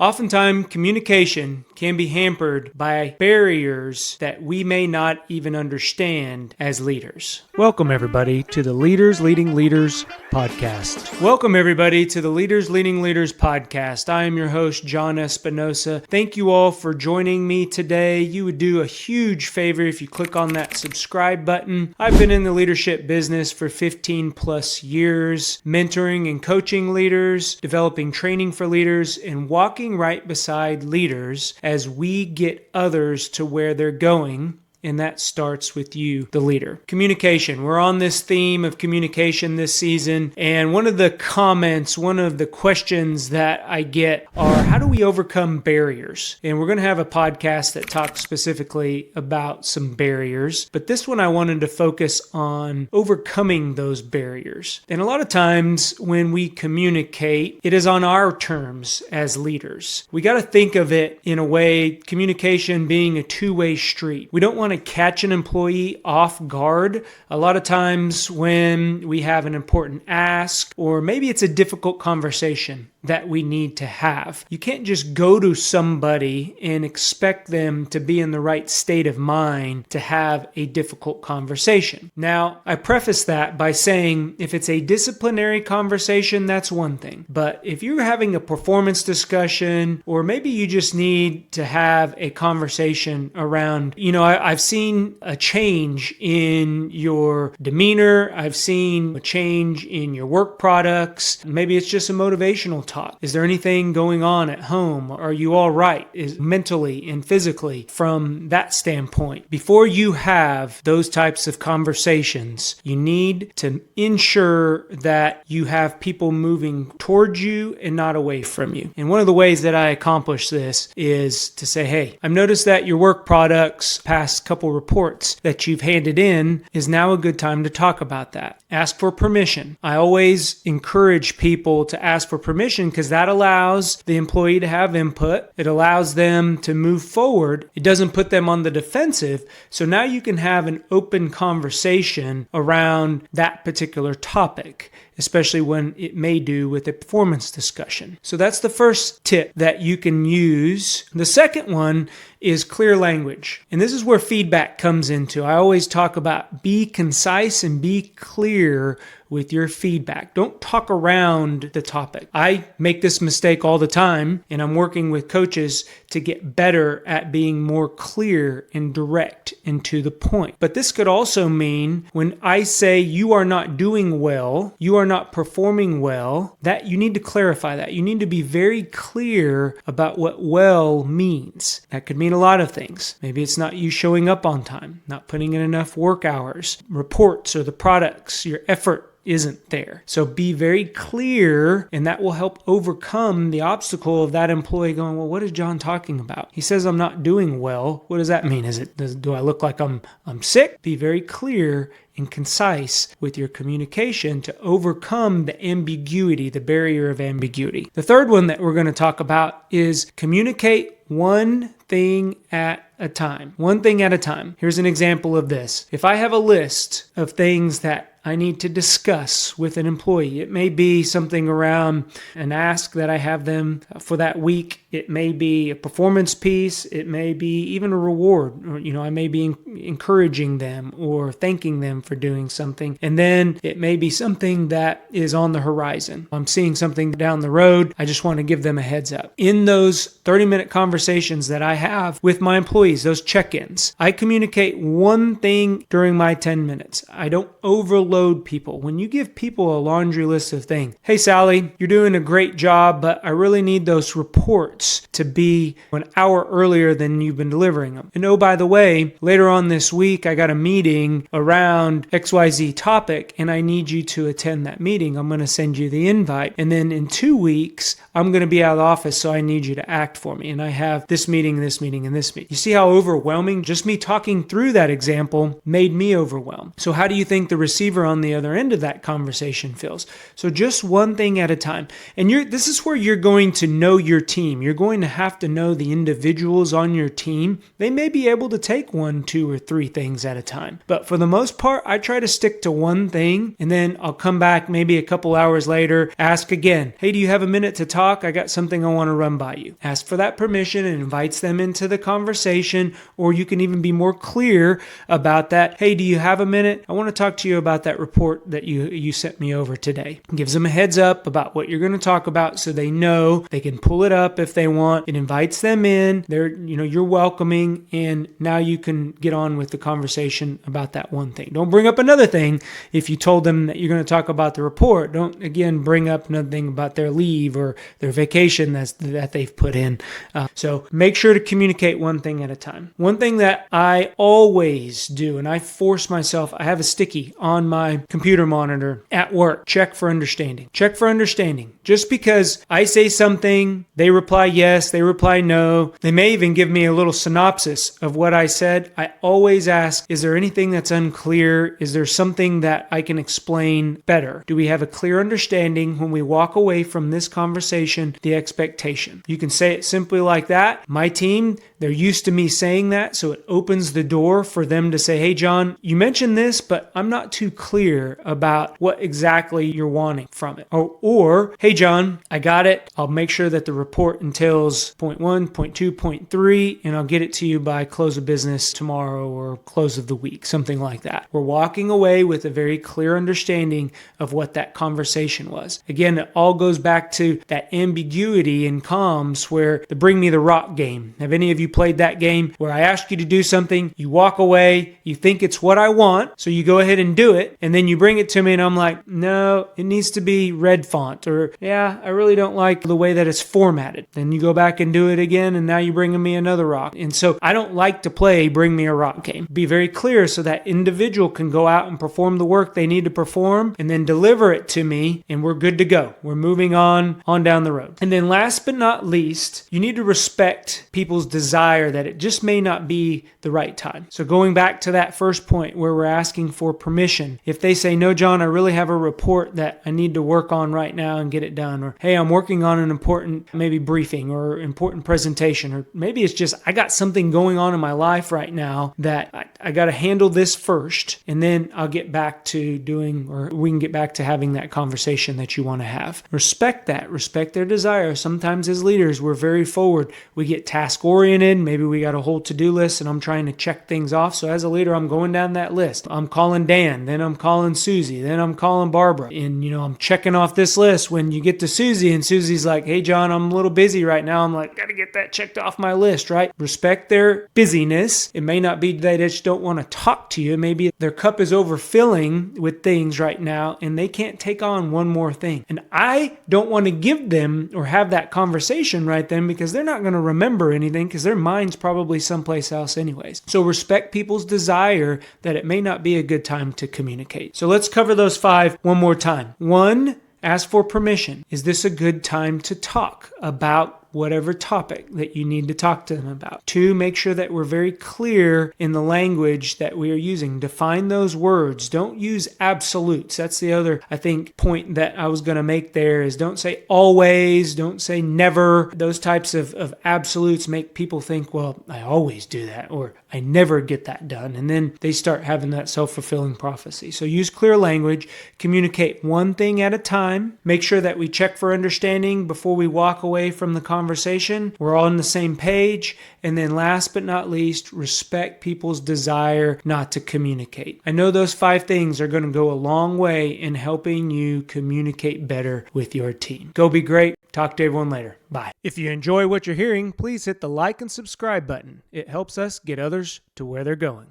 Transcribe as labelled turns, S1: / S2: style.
S1: Oftentimes, communication can be hampered by barriers that we may not even understand as leaders. Welcome, everybody, to the Leaders Leading Leaders podcast. Welcome, everybody, to the Leaders Leading Leaders podcast. I am your host, John Espinosa. Thank you all for joining me today. You would do a huge favor if you click on that subscribe button. I've been in the leadership business for 15 plus years, mentoring and coaching leaders, developing training for leaders, and walking right beside leaders as we get others to where they're going. And that starts with you, the leader. Communication. We're on this theme of communication this season. And one of the questions that I get are, how do we overcome barriers? And we're going to have a podcast that talks specifically about some barriers. But this one I wanted to focus on overcoming those barriers. And a lot of times when we communicate, it is on our terms as leaders. We got to think of it in a way, communication being a two-way street. We don't want to catch an employee off guard. A lot of times when we have an important ask, or maybe it's a difficult conversation that we need to have, you can't just go to somebody and expect them to be in the right state of mind to have a difficult conversation. Now, I preface that by saying if it's a disciplinary conversation, that's one thing. But if you're having a performance discussion, or maybe you just need to have a conversation around, I've seen a change in your demeanor. I've seen a change in your work products. Maybe it's just a motivational talk. Is there anything going on at home? Are you all right? Is mentally and physically from that standpoint? Before you have those types of conversations, you need to ensure that you have people moving towards you and not away from you. And one of the ways that I accomplish this is to say, hey, I've noticed that your work products, past couple reports that you've handed in, is now a good time to talk about that. Ask for permission. I always encourage people to ask for permission because that allows the employee to have input. It allows them to move forward. It doesn't put them on the defensive. So now you can have an open conversation around that particular topic, especially when it may do with a performance discussion. So that's the first tip that you can use. The second one is clear language. And this is where feedback comes into. I always talk about be concise and be clear with your feedback. Don't talk around the topic. I make this mistake all the time, and I'm working with coaches to get better at being more clear and direct and to the point. But this could also mean when I say you are not doing well, you are not performing well, that you need to clarify that. You need to be very clear about what well means. That could mean a lot of things. Maybe it's not you showing up on time, not putting in enough work hours, reports or the products, your effort isn't there. So be very clear, and that will help overcome the obstacle of that employee going, well, what is John talking about? He says I'm not doing well. What does that mean? Do I look like I'm sick? Be very clear and concise with your communication to overcome the ambiguity, the barrier of ambiguity. The third one that we're going to talk about is communicate one thing at a time. One thing at a time. Here's an example of this. If I have a list of things that I need to discuss with an employee, it may be something around an ask that I have them for that week. It may be a performance piece. It may be even a reward. Or, I may be encouraging them or thanking them for doing something. And then it may be something that is on the horizon. I'm seeing something down the road. I just want to give them a heads up. In those 30-minute conversations that I have with my employees, those check-ins, I communicate one thing during my 10 minutes. I don't overload people. When you give people a laundry list of things, hey, Sally, you're doing a great job, but I really need those reports to be an hour earlier than you've been delivering them. And oh, by the way, later on this week, I got a meeting around XYZ topic, and I need you to attend that meeting. I'm going to send you the invite. And then in 2 weeks, I'm going to be out of the office, so I need you to act for me. And I have this meeting, this meeting, and this meeting. You see how overwhelming just me talking through that example made me overwhelmed. So how do you think the receiver leader on the other end of that conversation feels. So just one thing at a time. And this is where you're going to know your team. You're going to have to know the individuals on your team. They may be able to take 1, 2, or 3 things at a time. But for the most part, I try to stick to one thing, and then I'll come back maybe a couple hours later, ask again, hey, do you have a minute to talk? I got something I want to run by you. Ask for that permission and invites them into the conversation, or you can even be more clear about that. Hey, do you have a minute? I want to talk to you about that report that you sent me over today. Gives them a heads up about what you're going to talk about so they know they can pull it up if they want. It invites them in. You're welcoming, and now you can get on with the conversation about that one thing. Don't bring up another thing if you told them that you're going to talk about the report. Don't, again, bring up another thing about their leave or their vacation that they've put in. So make sure to communicate one thing at a time. One thing that I always do, and I force myself, I have a sticky on my computer monitor at work. Check for understanding. Check for understanding. Just because I say something, they reply yes, they reply no. They may even give me a little synopsis of what I said. I always ask, is there anything that's unclear? Is there something that I can explain better? Do we have a clear understanding when we walk away from this conversation, the expectation? You can say it simply like that. My team, they're used to me saying that, so it opens the door for them to say, hey, John, you mentioned this, but I'm not too clear about what exactly you're wanting from it. Or hey, John, I got it. I'll make sure that the report entails point 1, point 2, point 3, and I'll get it to you by close of business tomorrow or close of the week, something like that. We're walking away with a very clear understanding of what that conversation was. Again, it all goes back to that ambiguity in comms where the bring me the rock game. Have any of you played that game where I ask you to do something, you walk away, you think it's what I want, so you go ahead and do it, and then you bring it to me and I'm like, no, it needs to be red font, or yeah, I really don't like the way that it's formatted. Then you go back and do it again, and now you're bringing me another rock. And so I don't like to play bring me a rock game. Be very clear so that individual can go out and perform the work they need to perform and then deliver it to me, and we're good to go. We're moving on down the road. And then last but not least, you need to respect people's desire that it just may not be the right time. So going back to that first point where we're asking for permission, if they say, no, John, I really have a report that I need to work on right now and get it done, or hey, I'm working on an important maybe briefing or important presentation, or maybe it's just I got something going on in my life right now that I got to handle this first, and then I'll get back to doing, or we can get back to having that conversation that you want to have. Respect that. Respect their desire. Sometimes as leaders, we're very forward. We get task oriented. Maybe we got a whole to-do list and I'm trying to check things off. So as a leader, I'm going down that list. I'm calling Dan, then I'm calling Susie, then I'm calling Barbara. And I'm checking off this list when you get to Susie, and Susie's like, hey, John, I'm a little busy right now. I'm like, got to get that checked off my list, right? Respect their busyness. It may not be they just don't want to talk to you. Maybe their cup is overfilling with things right now and they can't take on one more thing. And I don't want to give them or have that conversation right then because they're not going to remember anything because their mind's probably someplace else anyways. So respect people's desire that it may not be a good time to communicate. So let's cover those 5 one more time. 1, ask for permission. Is this a good time to talk about whatever topic that you need to talk to them about? 2, make sure that we're very clear in the language that we are using. Define those words. Don't use absolutes. That's the other, I think, point that I was going to make there is don't say always, don't say never. Those types of absolutes make people think, well, I always do that, or I never get that done. And then they start having that self-fulfilling prophecy. So use clear language, communicate one thing at a time, make sure that we check for understanding before we walk away from the conversation. We're all on the same page. And then last but not least, respect people's desire not to communicate. I know those 5 things are going to go a long way in helping you communicate better with your team. Go be great. Talk to everyone later. Bye. If you enjoy what you're hearing, please hit the like and subscribe button. It helps us get others to where they're going.